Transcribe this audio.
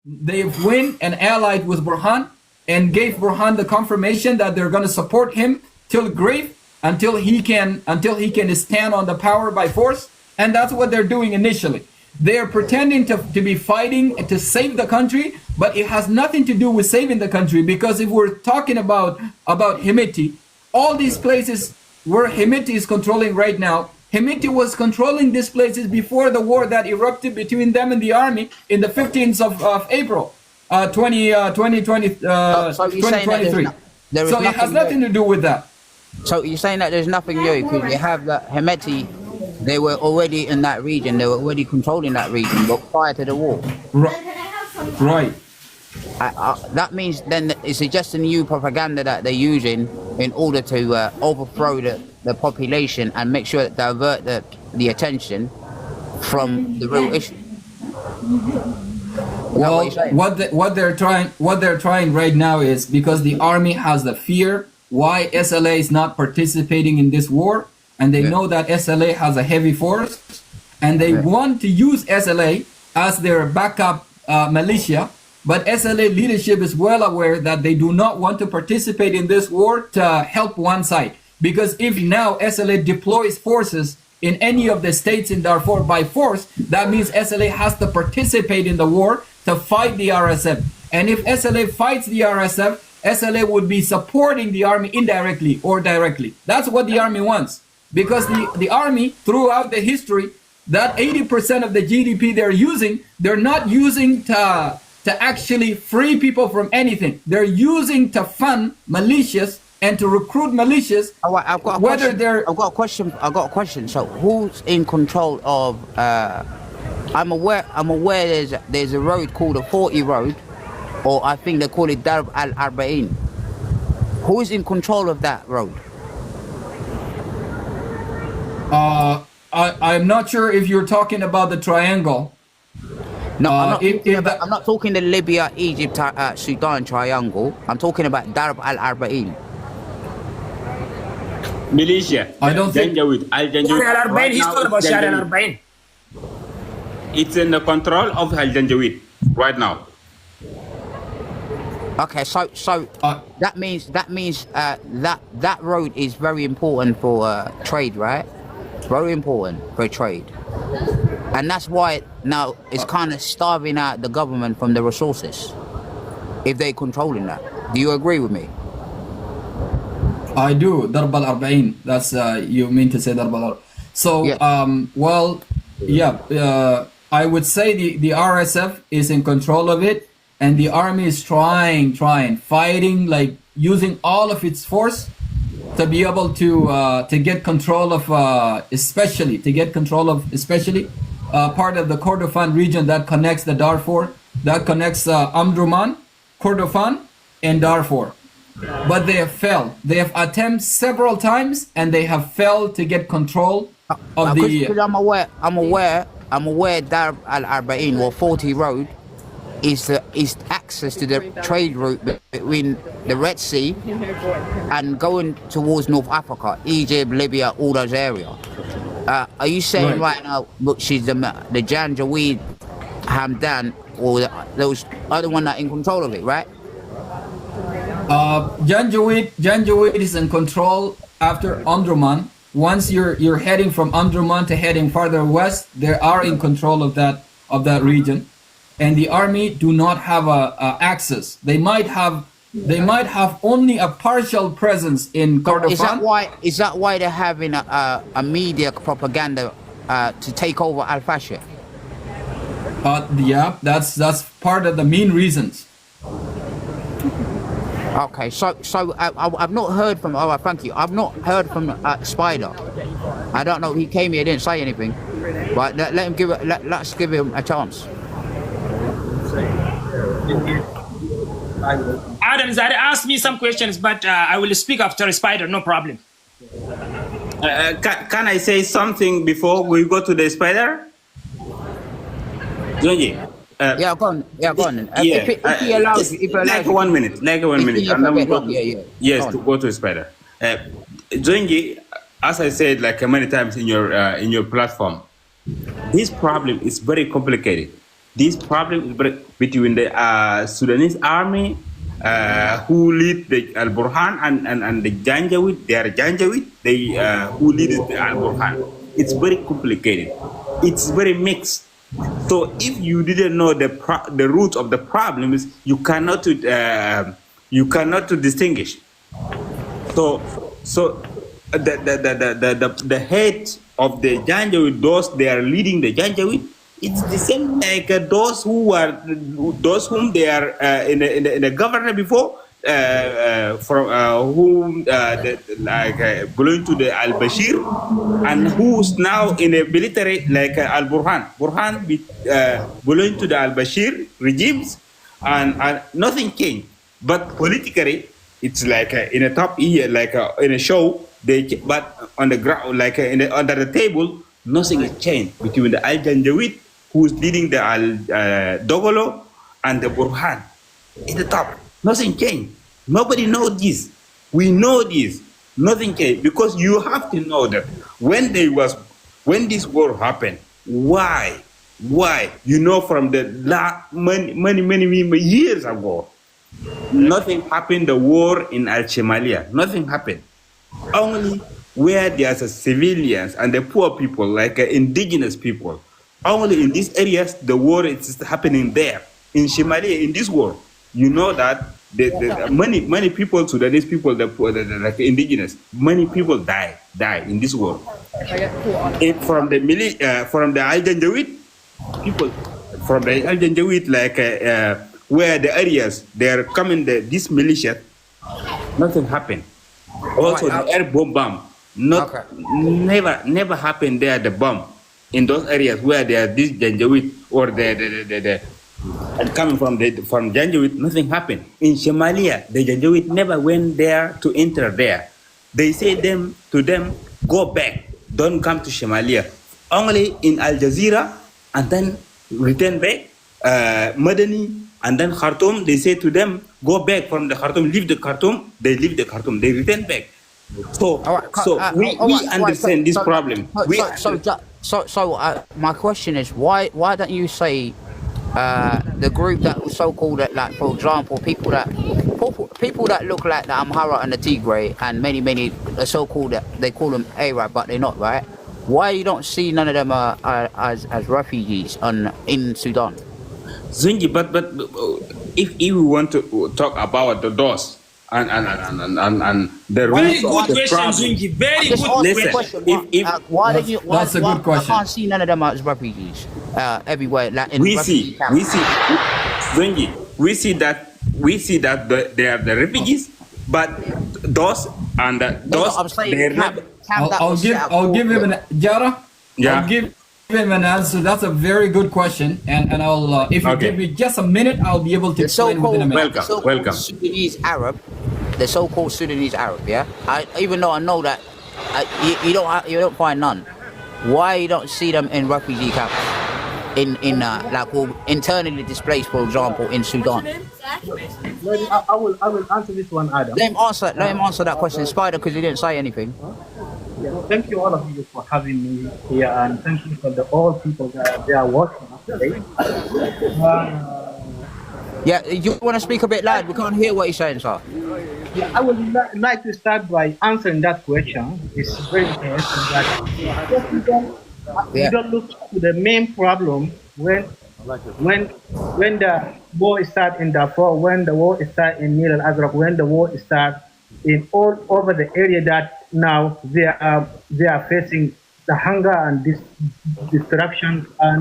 they've win and allied with Burhan and gave Burhan the confirmation that they're going to support him till grave, until he can stand on the power by force. And that's what they're doing initially. They're pretending to be fighting to save the country, but it has nothing to do with saving the country, because if we're talking about Hemeti, all these places where Hemeti is controlling right now, Hemeti was controlling these places before the war that erupted between them and the army in the 15th of April 2023. So it has nothing to do with that. So you're saying that there's nothing new, because you have the Hemeti, they were already in that region, they were already controlling that region, but prior to the war. Right. That means then it's just a new propaganda that they're using in order to overthrow the population and make sure that divert the attention from the real issue. Well, what they're trying right now is, because the army has the fear why SLA is not participating in this war, and they know that SLA has a heavy force, and they want to use SLA as their backup militia. But SLA leadership is well aware that they do not want to participate in this war to help one side. Because if now SLA deploys forces in any of the states in Darfur by force, that means SLA has to participate in the war to fight the RSF. And if SLA fights the RSF, SLA would be supporting the army indirectly or directly. That's what the army wants. Because the army, throughout the history, that 80% of the GDP they're not using to actually free people from anything. They're using to fund militias and to recruit militias. Oh, I've got a question. So who's in control of? I'm aware there's a road called the 40 road, or I think they call it Darb al-Arba'in. Who is in control of that road? I'm not sure if you're talking about the triangle. No, I'm not talking the Libya, Egypt, Sudan triangle. I'm talking about Darb al-Arba'in. Militia. I don't think. Al-Janjaweed. He's talking about Shari al-Arba'in. It's in the control of Al-Janjaweed right now. Okay, so that means that road is very important for trade, right? Very important for trade, and that's why now it's kind of starving out the government from the resources if they're controlling that. Do you agree with me? I do. Darb al-Arba'in. That's you mean to say Darb al-Arba'in. So I would say the RSF is in control of it, and the army is fighting, like using all of its force to be able to get control of especially part of the Kordofan region that connects the Darfur, that connects Omdurman, Kordofan, and Darfur. But they have failed. They have attempted several times, and they have failed to get control of the. I'm aware Darb al-Arba'in or 40 road is access to the trade route between the Red Sea and going towards North Africa, Egypt, Libya, all those areas. Are you saying right now, look, she's the Janjaweed, Hamdan, or those other one that in control of it, right? Janjaweed is in control after Omdurman. Once you're heading from Omdurman to heading farther west, they are in control of that region, and the army do not have a access. They might have only a partial presence in Kordofan. Is that why they're having a media propaganda to take over Al-Fashir? Yeah, that's part of the main reasons. Okay, so I've not heard from. Oh, thank you. I've not heard from Spider. I don't know. He came here, didn't say anything. But let's give him a chance. Adam, Zari asked me some questions, but I will speak after Spider. No problem. Can I say something before we go to the Spider? Zonji. Yeah, go on. If he allows, like 1 minute, and then we go. Yes, to go to Spider. Zonji, as I said like many times in your platform, this problem is very complicated. This problem is between the Sudanese army who lead the Al Burhan and the Janjaweed. They are Janjaweed. They who lead the Al Burhan. It's very complicated. It's very mixed. So if you didn't know the root of the problems, you cannot distinguish. So the head of the Janjaweed, those they are leading the Janjaweed, it's the same like those whom they are in the governor before, whom belong to the Al Bashir, and who's now in a military like Al Burhan. Burhan belong to the Al Bashir regimes, and nothing changed. But politically, it's like in a top here, like in a show. But on the ground, like under the table, nothing is changed between the Al Janjaweed, who's leading the Al Dogolo, and the Burhan. In the top, nothing changed. Nobody knows this. We know this. Nothing changed because you have to know that when this war happened, why? You know, from the many years ago, nothing happened. The war in Al Shemalia, nothing happened. Only where there's civilians and the poor people, like indigenous people. Only in these areas, the war is happening there. In Shemalia, in this war, you know that many people, Sudanese people, the like indigenous, many people die in this war. From the Al Janjaweed, people from the Al Janjaweed, like where the areas they are coming, this militia, nothing happened. Also, the air bomb, never happened there. The bomb in those areas where there are this Janjaweed or the coming from Janjaweed, nothing happened. In Shemalia, the Janjaweed never went there to enter there. They say to them, go back, don't come to Shemalia. Only in Al Jazeera, and then return back, Madani, and then Khartoum. They say to them, go back from the Khartoum, leave the Khartoum. They leave the Khartoum. They return back. So we understand this problem. So my question is, why don't you say the group that was so-called, like, for example, people that look like the Amhara and the Tigray and many so-called, they call them Arab, but they're not, right? Why you don't see none of them as refugees in Sudan? Zungi, but if we want to talk about the DOS and the very roots good of the question, problem. Zungi. Very good question. Why don't you? That's a good question. I can't see none of them as refugees everywhere. Like in we see, Zungi, we see that they are the refugees, but those and those. I'll give him an Jara. Yeah. I'll give him an answer. That's a very good question, and I'll if you give me just a minute, I'll be able to explain within a minute. Welcome. Sudanese Arab, the so-called Sudanese Arab. Yeah. Even though I know that you don't find none. Why you don't see them in refugee camps? In internally displaced, for example, in Sudan. I will answer this one, Adam. Let him answer that question, Spider, because he didn't say anything. Yeah, thank you all of you for having me here, and thank you for all people that they are watching us today. Yeah, you want to speak a bit loud? We can't hear what you're saying, sir. Yeah, I would like to start by answering that question. It's very interesting that we don't look to the main problem when the war starts in Darfur, when the war starts in Nil al-Azraq, when the war starts in all over the area that now they are facing the hunger and this disruption and